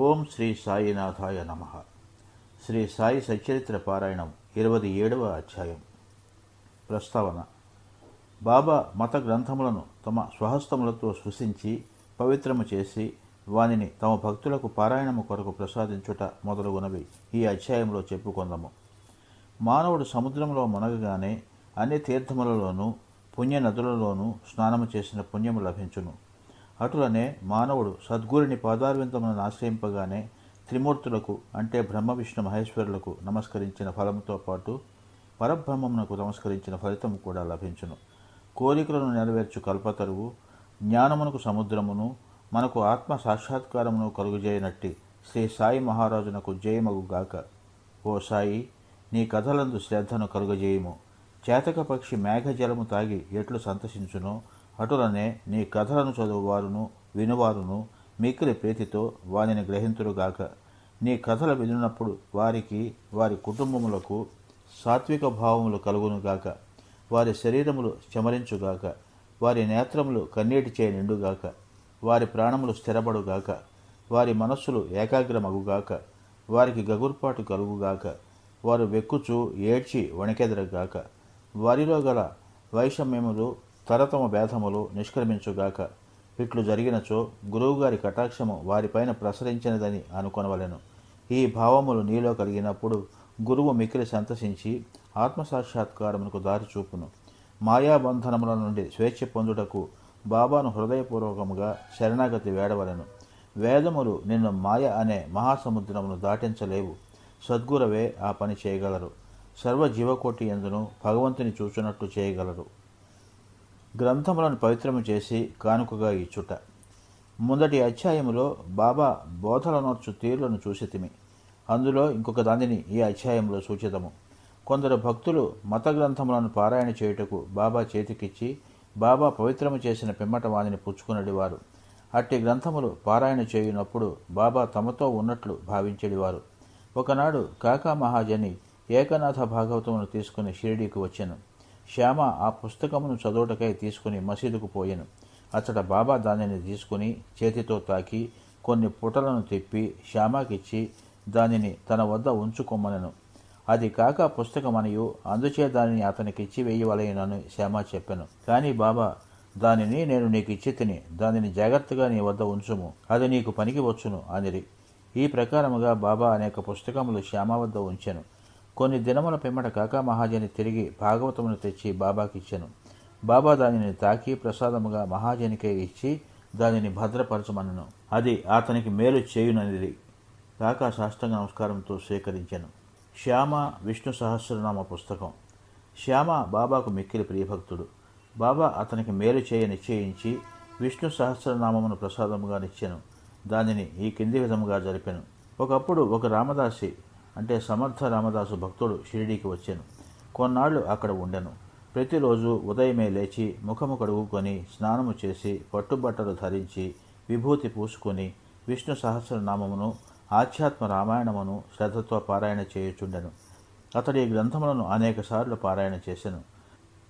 ఓం శ్రీ సాయినాథాయ నమః. శ్రీ సాయి సచ్చరిత్ర పారాయణం 27వ అధ్యాయం. ప్రస్తావన. బాబా మత గ్రంథములను తమ స్వహస్తములతో సృష్టించి పవిత్రము చేసి వానిని తమ భక్తులకు పారాయణము కొరకు ప్రసాదించుట మొదలుగునవి ఈ అధ్యాయంలో చెప్పుకొందాము. మానవుడు సముద్రంలో మునగగానే అన్ని తీర్థములలోనూ పుణ్య నదులలోనూ స్నానము చేసిన పుణ్యము లభించును. అటులనే మానవుడు సద్గురుని పాదారవిందములను ఆశ్రయింపగానే త్రిమూర్తులకు అంటే బ్రహ్మ విష్ణు మహేశ్వరులకు నమస్కరించిన ఫలముతో పాటు పరబ్రహ్మమునకు నమస్కరించిన ఫలితము కూడా లభించును. కోరికలను నెరవేర్చు కల్పతరువు, జ్ఞానమునకు సముద్రమును, మనకు ఆత్మ సాక్షాత్కారమును కలుగుజేయనట్టి శ్రీ సాయి మహారాజునకు జయమగుగాక. ఓ సాయి, నీ కథలందు శ్రద్ధను కలుగజేయము. చేతక పక్షి మేఘజలము తాగి ఎట్లు సంతసించునో అటులనే నీ కథలను చదువువారును వినువారును మిక్కిలి ప్రీతితో వానిని గ్రహింతురుగాక. నీ కథలు వినినప్పుడు వారికి వారి కుటుంబములకు సాత్విక భావములు కలుగునుగాక. వారి శరీరములు చెమరించుగాక. వారి నేత్రములు కన్నీటిచే నిండుగాక. వారి ప్రాణములు స్థిరపడుగాక. వారి మనస్సులు ఏకాగ్రమగుగాక. వారికి గగుర్పాటు కలుగుగాక. వారు వెక్కుచూ ఏడ్చి వణికెదరగాక. వారిలో గల వైషమ్యములు తరతమ భేదములు నిష్క్రమించుగాక. ఇట్లు జరిగినచో గురువుగారి కటాక్షము వారిపైన ప్రసరించినదని అనుకొనవలెను. ఈ భావములు నీలో కలిగినప్పుడు గురువు మిక్కిలి సంతసించి ఆత్మసాక్షాత్కారమునకు దారి చూపును. మాయాబంధనముల నుండి స్వేచ్ఛ పొందుటకు బాబాను హృదయపూర్వకముగా శరణాగతి వేడవలెను. వేదములు నిన్ను మాయ అనే మహాసముద్రమును దాటించలేవు. సద్గురవే ఆ పని చేయగలరు. సర్వ జీవకోటి యందును భగవంతుని చూచున్నట్టు చేయగలరు. గ్రంథములను పవిత్రము చేసి కానుకగా ఇచ్చుట. ముందటి అధ్యాయములో బాబా బోధలనర్చు తీరులను చూసితిమి. అందులో ఇంకొక దానిని ఈ అధ్యాయంలో సూచితము. కొందరు భక్తులు మత గ్రంథములను పారాయణ చేయుటకు బాబా చేతికిచ్చి బాబా పవిత్రము చేసిన పిమ్మట వానిని పుచ్చుకునేవారు. అట్టి గ్రంథములు పారాయణ చేయునప్పుడు బాబా తమతో ఉన్నట్లు భావించేవారు. ఒకనాడు కాకా మహాజని ఏకనాథ భాగవతమును తీసుకుని షిరిడీకి వచ్చెను. శ్యామ ఆ పుస్తకమును చదువుటకై తీసుకుని మసీదుకు పోయెను. అచ్చట బాబా దానిని తీసుకుని చేతితో తాకి కొన్ని పుటలను తిప్పి శ్యామకిచ్చి దానిని తన వద్ద ఉంచుకొమ్మనెను. అది కాక పుస్తకమనియు అందుచే దానిని అతనికిచ్చి వేయవలెనని శ్యామ చెప్పెను. కానీ బాబా, దానిని నేను నీకు ఇచ్చి తిని దానిని జాగ్రత్తగా నీ వద్ద ఉంచుము, అది నీకు పనికి వచ్చును అనిరి. ఈ ప్రకారముగా బాబా అనేక పుస్తకములు శ్యామ వద్ద ఉంచెను. కొన్ని దినముల పిమ్మట కాకా మహాజని తిరిగి భాగవతమును తెచ్చి బాబాకిచ్చెను. బాబా దానిని తాకి ప్రసాదముగా మహాజనికే ఇచ్చి దానిని భద్రపరచమనెను. అది అతనికి మేలు చేయుననిది. కాకా సాష్టాంగ నమస్కారంతో స్వీకరించెను. శ్యామ విష్ణు సహస్రనామ పుస్తకం. శ్యామ బాబాకు మిక్కిలి ప్రియభక్తుడు. బాబా అతనికి మేలు చేయ నిశ్చయించి విష్ణు సహస్రనామమును ప్రసాదముగా నిచ్చెను. దానిని ఈ కింది విధముగా జరిపెను. ఒకప్పుడు ఒక రామదాసి అంటే సమర్థ రామదాసు భక్తుడు షిరిడీకి వచ్చాను. కొన్నాళ్లు అక్కడ ఉండెను. ప్రతిరోజు ఉదయమే లేచి ముఖము కడుగుకొని స్నానము చేసి పట్టుబట్టలు ధరించి విభూతి పూసుకొని విష్ణు సహస్రనామమును ఆధ్యాత్మ రామాయణమును శ్రద్ధతో పారాయణ చేయుచుండెను. అతడి గ్రంథములను అనేకసార్లు పారాయణ చేసెను.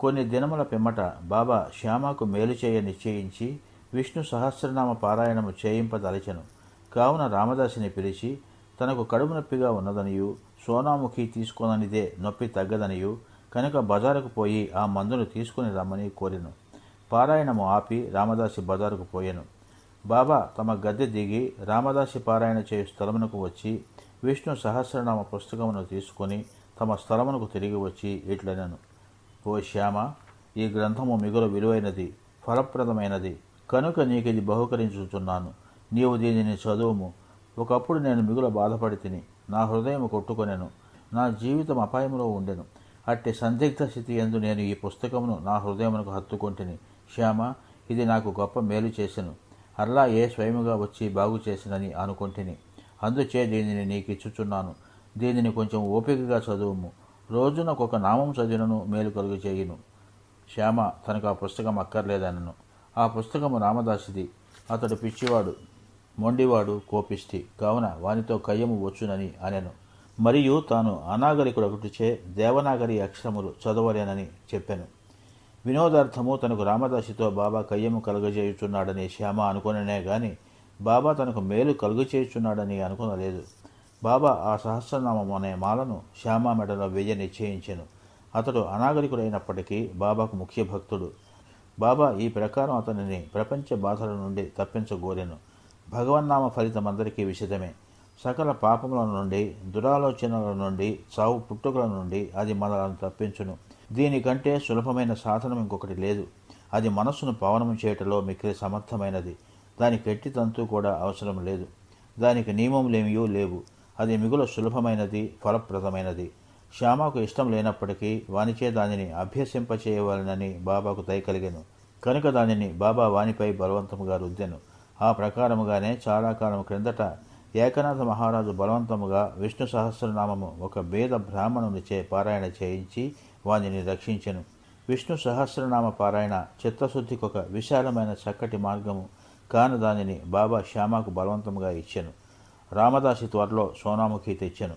కొన్ని దినముల పిమ్మట బాబా శ్యామకు మేలు చేయ నిశ్చయించి విష్ణు సహస్రనామ పారాయణము చేయింపదలచెను. కావున రామదాసిని పిలిచి తనకు కడుపు నొప్పిగా ఉన్నదనియు సోనాముఖి తీసుకోననిదే నొప్పి తగ్గదనియు కనుక బజారుకు పోయి ఆ మందును తీసుకుని రమ్మని కోరెను. పారాయణము ఆపి రామదాసి బజారుకు పోయెను. బాబా తమ గద్దె దిగి రామదాసి పారాయణ చేయు స్థలమునకు వచ్చి విష్ణు సహస్రనామ పుస్తకమును తీసుకొని తమ స్థలమునకు తిరిగి వచ్చి ఇట్లనెను. ఓ శ్యామ, ఈ గ్రంథము మిగులు విలువైనది, ఫలప్రదమైనది కనుక నీకిది బహుకరించుచున్నాను. నీవు దీనిని చదువుము. ఒకప్పుడు నేను మిగుల బాధపడి తిని నా హృదయం కొట్టుకొనెను. నా జీవితం అపాయంలో ఉండెను. అట్టి సందిగ్ధ స్థితి యందు నేను ఈ పుస్తకమును నా హృదయమునకు హత్తుకొంటిని. శ్యామ, ఇది నాకు గొప్ప మేలు చేసెను. అల్లా స్వయముగా వచ్చి బాగు చేసినని అనుకొంటిని. అందుచే దీనిని నీకిచ్చుచున్నాను. దీనిని కొంచెం ఓపికగా చదువుము. రోజునకొక నామం చదివినను మేలు కలుగు చేయును. శ్యామ తనకు ఆ పుస్తకం అక్కర్లేదనను. ఆ పుస్తకము రామదాసిది. అతడు పిచ్చివాడు, మొండివాడు, కోపిష్టి కావున వానితో కయ్యము వచ్చునని అనెను. మరియు తాను అనాగరికుడొకటిచే దేవనాగరి అక్షరములు చదవలేనని చెప్పెను. వినోదార్థము తనకు రామదాసితో బాబా కయ్యము కలగజేయుచున్నాడని శ్యామ అనుకొననే గాని బాబా తనకు మేలు కలుగు చేయుచున్నాడని అనుకునలేదు. బాబా ఆ సహస్రనామం అనే మాలను శ్యామ మెడలో వెయ్య నిశ్చయించెను. అతడు అనాగరికుడైనప్పటికీ బాబాకు ముఖ్య భక్తుడు. బాబా ఈ ప్రకారం అతనిని ప్రపంచ బాధల నుండి తప్పించగోరెను. భగవన్నామ ఫలితం అందరికీ విషితమే. సకల పాపముల నుండి, దురాలోచనల నుండి, చావు పుట్టుకల నుండి అది మనలను తప్పించును. దీనికంటే సులభమైన సాధనం ఇంకొకటి లేదు. అది మనస్సును పవనము చేయటంలో మిక్కిలి సమర్థమైనది. దానికి ఎట్టి తంతు కూడా అవసరం లేదు. దానికి నియమములేమియూ లేవు. అది మిగుల సులభమైనది, ఫలప్రదమైనది. శ్యామకు ఇష్టం లేనప్పటికీ వానిచే దానిని అభ్యసింపచేయవలనని బాబాకు దయ కలిగెను. కనుక దానిని బాబా వానిపై బలవంతముగా రుద్దెను. ఆ ప్రకారముగానే చాలా కాలం క్రిందట ఏకనాథ మహారాజు బలవంతముగా విష్ణు సహస్రనామము ఒక బేద బ్రాహ్మణునిచే పారాయణ చేయించి వానిని రక్షించెను. విష్ణు సహస్రనామ పారాయణ చిత్తశుద్ధికొక విశాలమైన చక్కటి మార్గము. కాని దానిని బాబా శ్యామకు బలవంతముగా ఇచ్చెను. రామదాసి త్వరలో సోనాముఖి తెచ్చెను.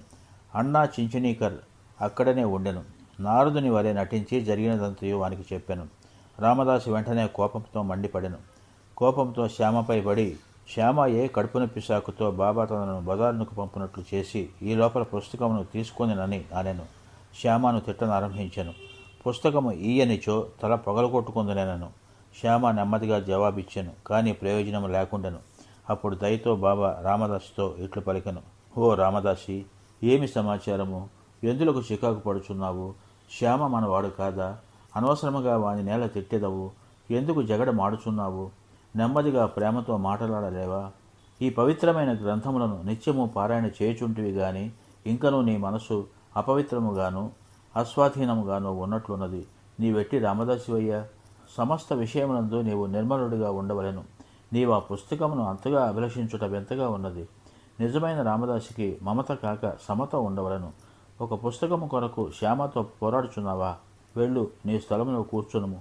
అన్నా చించనీకర్ అక్కడనే ఉండెను. నారదుని వలె నటించి జరిగినదంతయు వానికి చెప్పెను. రామదాసి వెంటనే కోపంతో మండిపడెను. కోపంతో శ్యామపై పడి, శ్యామ ఏ కడుపునొప్పి సాకుతో బాబా తనను బజారునకు పంపినట్లు చేసి ఈ లోపల పుస్తకమును తీసుకొనినని అనెను. శ్యామను తిట్టనారంభించెను. పుస్తకము ఈయనిచో తల పగలగొట్టుకుందనెనను. శ్యామ నెమ్మదిగా జవాబిచ్చెను. కానీ ప్రయోజనం లేకుండెను. అప్పుడు దయతో బాబా రామదాసితో ఇట్లు పలికెను. ఓ రామదాసి, ఏమి సమాచారము? ఎందులకు చికాకు పడుచున్నావు? శ్యామ మనవాడు కాదా? అనవసరముగా వాని నేల తిట్టెదవు. ఎందుకు జగడ మాడుచున్నావు? నెమ్మదిగా ప్రేమతో మాట్లాడలేవా? ఈ పవిత్రమైన గ్రంథములను నిత్యము పారాయణ చేయుచుంటివి గాని ఇంకనూ నీ మనసు అపవిత్రముగాను అస్వాధీనముగాను ఉన్నట్లున్నది. నీవెట్టి రామదాసివయ్యా? సమస్త విషయమునందు నీవు నిర్మలుడిగా ఉండవలెను. నీవు ఆ పుస్తకమును అంతగా అభిలషించుట వింతగా ఉన్నది. నిజమైన రామదాసికి మమత కాక సమత ఉండవలను. ఒక పుస్తకము కొరకు శ్యామతో పోరాడుచున్నావా? వెళ్ళు, నీ స్థలములో కూర్చునుము.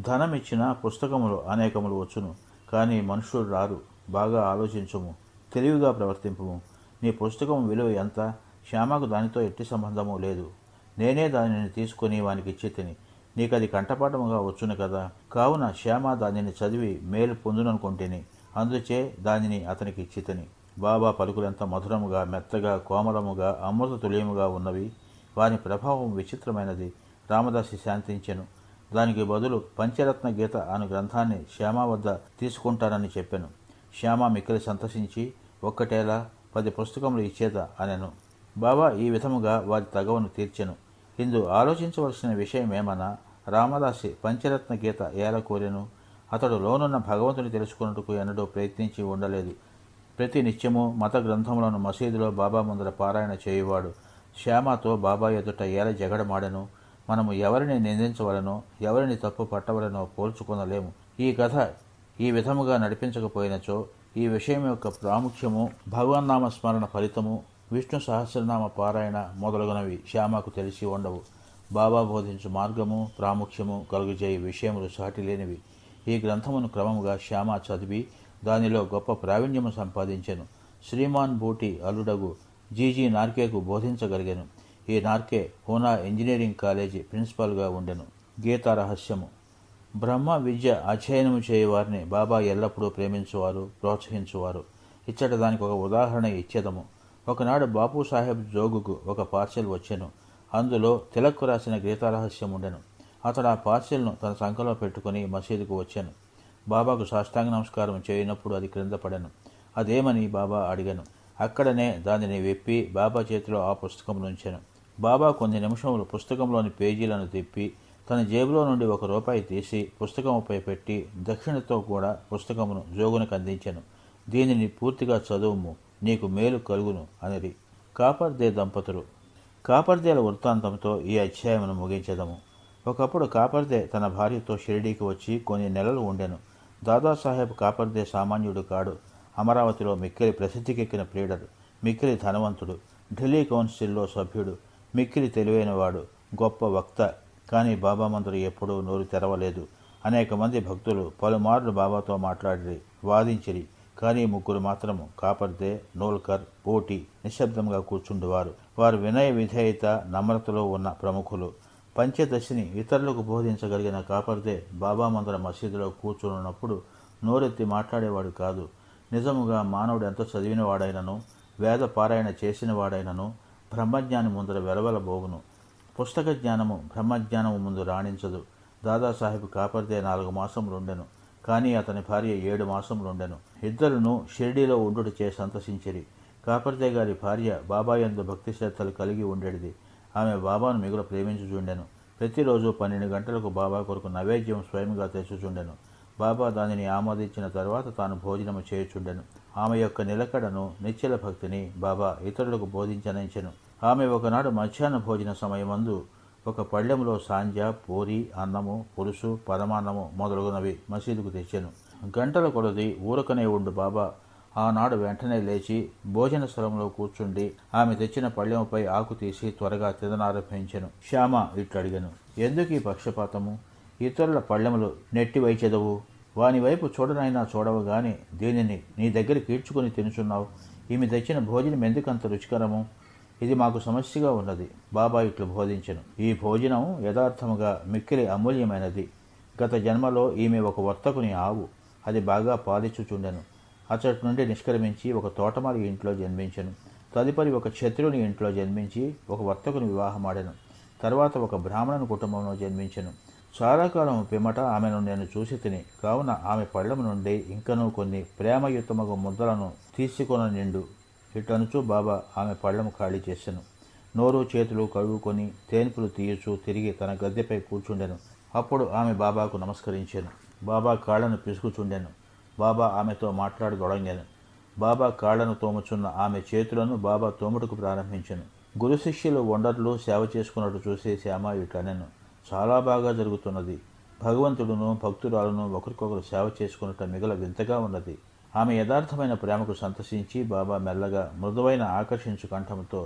ధనమిచ్చిన పుస్తకములు అనేకములు వచ్చును, కానీ మనుషులు రారు. బాగా ఆలోచించుము, తెలివిగా ప్రవర్తింపుము. నీ పుస్తకం విలువ ఎంత? శ్యామకు దానితో ఎట్టి సంబంధము లేదు. నేనే దానిని తీసుకుని వానికి ఇచ్చి తిని. నీకది కంఠపాఠముగా వచ్చును కదా. కావున శ్యామ దానిని చదివి మేలు పొందుననుకుంటేని, అందుచే దానిని అతనికి ఇచ్చి తిని. బాబా పలుకులెంత మధురముగా, మెత్తగా, కోమలముగా, అమృత తుల్యముగా ఉన్నవి. వాని ప్రభావం విచిత్రమైనది. రామదాసి శాంతించెను. దానికి బదులు పంచరత్న గీత అను గ్రంథాన్ని శ్యామ వద్ద తీసుకుంటానని చెప్పెను. శ్యామ మిక్కిలి సంతసించి, ఒక్కటేలా 10 పుస్తకములు ఇచ్చేదా అనెను. బాబా ఈ విధముగా వారి తగవను తీర్చెను. ఇందు ఆలోచించవలసిన విషయమేమన్నా, రామదాసి పంచరత్న గీత ఏల కోరెను. అతడు లోనున్న భగవంతుని తెలుసుకున్నట్టుకు ఎన్నడూ ప్రయత్నించి ఉండలేదు. ప్రతి నిత్యము మత గ్రంథములను మసీదులో బాబా ముందర పారాయణ చేయువాడు. శ్యామతో బాబా ఎదుట ఏల జగడమాడెను. మనము ఎవరిని నిందించవలనో, ఎవరిని తప్పు పట్టవలనో పోల్చుకొనలేము. ఈ కథ ఈ విధముగా నడిపించకపోయినచో ఈ విషయం యొక్క ప్రాముఖ్యము, భగవన్నామ స్మరణ ఫలితము, విష్ణు సహస్రనామ పారాయణ మొదలగునవి శ్యామకు తెలిసి ఉండవు. బాబా బోధించు మార్గము, ప్రాముఖ్యము కలుగుజేయి విషయములు సాటి లేనివి. ఈ గ్రంథమును క్రమముగా శ్యామ చదివి దానిలో గొప్ప ప్రావీణ్యము సంపాదించెను. శ్రీమాన్ బూటి అల్లుడగు జీజీ నార్కేకు బోధించగలిగెను. ఈ నార్కే పూనా ఇంజనీరింగ్ కాలేజీ ప్రిన్సిపాల్గా ఉండెను. గీతా రహస్యము. బ్రహ్మ విద్య అధ్యయనము చేయవారిని బాబా ఎల్లప్పుడూ ప్రేమించువారు, ప్రోత్సహించువారు. ఇచ్చట దానికి ఒక ఉదాహరణ ఇచ్చేదము. ఒకనాడు బాపు సాహెబ్ జోగుకు ఒక పార్సెల్ వచ్చెను. అందులో తిలక్కు రాసిన గీతారహస్యం ఉండెను. అతడు ఆ పార్సెల్ను తన సంఖలో పెట్టుకుని మసీదుకు వచ్చాను. బాబాకు సాష్టాంగ నమస్కారం చేయనప్పుడు అది క్రింద పడెను. అదేమని బాబా అడిగాను. అక్కడనే దానిని విప్పి బాబా చేతిలో ఆ పుస్తకం నుంచెను. బాబా కొన్ని నిమిషములు పుస్తకంలోని పేజీలను తిప్పి తన జేబులో నుండి ₹1 తీసి పుస్తకముపై పెట్టి దక్షిణతో కూడా పుస్తకమును జోగునికి అందించెను. దీనిని పూర్తిగా చదువుము, నీకు మేలు కలుగును అనిరి. కాపర్దే దంపతులు. కాపర్దేల వృత్తాంతంతో ఈ అధ్యాయమును ముగించెదము. ఒకప్పుడు కాపర్దే తన భార్యతో షిరిడీకి వచ్చి కొన్ని నెలలు ఉండెను. దాదాసాహెబ్ కాపర్దే సామాన్యుడు కాడు. అమరావతిలో మిక్కిలి ప్రసిద్ధికెక్కిన ప్లీడర్, మిక్కిలి ధనవంతుడు, ఢిల్లీ కౌన్సిల్లో సభ్యుడు, మిక్కిలి తెలివైనవాడు, గొప్ప వక్త. కానీ బాబా మందులు ఎప్పుడూ నోరు తెరవలేదు. అనేక మంది భక్తులు పలుమార్లు బాబాతో మాట్లాడిరి, వాదించిరి. కానీ 3 మాత్రము, కాపర్దే, నోల్కర్, బోటి, నిశ్శబ్దంగా కూర్చుండేవారు. వారు వినయ విధేయత, నమ్రతలో ఉన్న ప్రముఖులు. పంచదశిని ఇతరులకు బోధించగలిగిన కాపర్దే బాబా మందర మసీదులో కూర్చున్నప్పుడు నోరెత్తి మాట్లాడేవాడు కాదు. నిజముగా మానవుడు ఎంత చదివినవాడైనను, వేద పారాయణ చేసినవాడైనను బ్రహ్మజ్ఞాని ముందర వెలవెలబోవును. పుస్తక జ్ఞానము బ్రహ్మజ్ఞానము ముందు రాణించదు. దాదాసాహెబ్ కాపర్దే 4 మాసములుండెను, కానీ అతని భార్య 7 మాసములుండెను. ఇద్దరును షిర్డీలో ఉండుటచే సంతసించిరి. కాపర్దే గారి భార్య బాబాయందు భక్తి శ్రద్ధలు కలిగి ఉండేది. ఆమె బాబాను మిగుల ప్రేమించుచుండెను. ప్రతిరోజు 12 గంటలకు బాబా కొరకు నైవేద్యం స్వయంగా తెచ్చుచుండెను. బాబా దానిని ఆమోదించిన తర్వాత తాను భోజనము చేయుచుండెను. ఆమె యొక్క నిలకడను, నిశ్చల భక్తిని బాబా ఇతరులకు బోధించనించెను. ఆమె ఒకనాడు మధ్యాహ్న భోజన సమయమందు ఒక పళ్ళెములో సాంజ, పూరి, అన్నము, పులుసు, పరమాన్నము మొదలగునవి మసీదుకు తెచ్చెను. గంటల కొలది ఊరకనే ఉండు బాబా ఆనాడు వెంటనే లేచి భోజన స్థలంలో కూర్చుండి ఆమె తెచ్చిన పళ్ళెముపై ఆకు తీసి త్వరగా తిననారంభించెను. శ్యామ ఇట్లడిగెను, ఎందుకు ఈ పక్షపాతము? ఇతరుల పళ్ళెములు నెట్టి వైచెదవు, వాని వైపు చూడనైనా చూడవు గాని దీనిని నీ దగ్గర కీడ్చుకుని తినుచున్నావు. ఈమె తెచ్చిన భోజనం ఎందుకంత రుచికరము? ఇది మాకు సమస్యగా ఉన్నది. బాబా ఇట్లు బోధించెను. ఈ భోజనం యథార్థముగా మిక్కిలి అమూల్యమైనది. గత జన్మలో ఈమె ఒక వర్తకుని ఆవు. అది బాగా పాలిచ్చుచుండెను. అచ్చటి నుండి నిష్క్రమించి ఒక తోటమాలి ఇంట్లో జన్మించెను. తదుపరి ఒక క్షత్రుని ఇంట్లో జన్మించి ఒక వర్తకుని వివాహమాడెను. తర్వాత ఒక బ్రాహ్మణుని కుటుంబంలో జన్మించెను. చాలా కాలం పిమ్మట ఆమెను నేను చూసి తిని, కావున ఆమె పళ్ళము నుండి ఇంకనూ కొన్ని ప్రేమయుతమగు ముద్దలను తీసుకొన నిండు. ఇటనుచూ బాబా ఆమె పళ్ళము ఖాళీ చేసెను. నోరు చేతులు కడుగుకొని తేన్పులు తీయుచూ తిరిగి తన గద్దెపై కూర్చుండెను. అప్పుడు ఆమె బాబాకు నమస్కరించెను. బాబా కాళ్లను పిసుకుచుండెను. బాబా ఆమెతో మాట్లాడదొడంగెను. బాబా కాళ్లను తోముచున్న ఆమె చేతులను బాబా తోముటకు ప్రారంభించెను. గురు శిష్యులు వండర్లు సేవ చేసుకున్నట్టు చూసి శ్యామ ఇట్లనెను, చాలా బాగా జరుగుతున్నది. భగవంతుడును భక్తురాలను ఒకరికొకరు సేవ చేసుకున్నట్టు మిగల వింతగా ఉన్నది. ఆమె యథార్థమైన ప్రేమకు సంతసించి బాబా మెల్లగా మృదువైన ఆకర్షించు కంఠముతో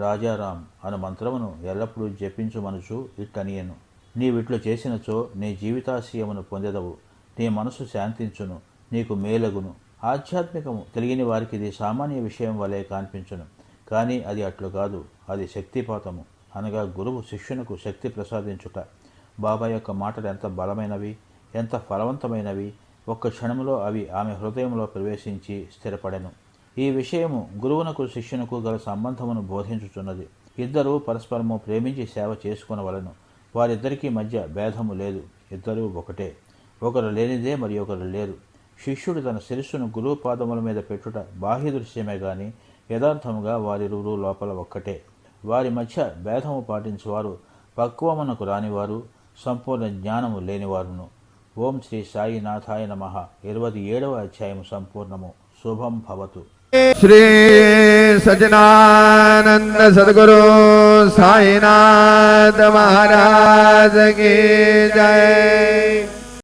రాజారాం అను మంత్రమును ఎల్లప్పుడూ జపించుమనుచు ఇట్టనియను, నీవిట్లు చేసినచో నీ జీవితాశయమును పొందెదవు. నీ మనసు శాంతించును, నీకు మేలగును. ఆధ్యాత్మికము తెలియని వారికి ఇది సామాన్య విషయం వలె కనిపించును, కానీ అది అట్లు కాదు. అది శక్తిపాతము, అనగా గురువు శిష్యునకు శక్తి ప్రసాదించుట. బాబా యొక్క మాటలు ఎంత బలమైనవి, ఎంత ఫలవంతమైనవి! ఒక్క క్షణంలో అవి ఆమె హృదయంలో ప్రవేశించి స్థిరపడెను. ఈ విషయము గురువునకు శిష్యునకు గల సంబంధమును బోధించుచున్నది. ఇద్దరూ పరస్పరము ప్రేమించి సేవ చేసుకునవలెను. వారిద్దరికీ మధ్య భేదము లేదు. ఇద్దరూ ఒకటే. ఒకరు లేనిదే మరి ఒకరు లేరు. శిష్యుడు తన శిరస్సును గురువు పాదముల మీద పెట్టుట బాహ్య దృశ్యమే గాని యథార్థముగా వారిరువురు లోపల ఒక్కటే. వారి మధ్య భేదము పాటించువారు పక్వమునకు రానివారు, సంపూర్ణ జ్ఞానము లేనివారును. ఓం శ్రీ సాయినాథాయ నమః. 27వ అధ్యాయము సంపూర్ణము. శుభం భవతు. శ్రీ సజ్జనానంద సద్గురు సాయినాథ మహారాజ్ की जय।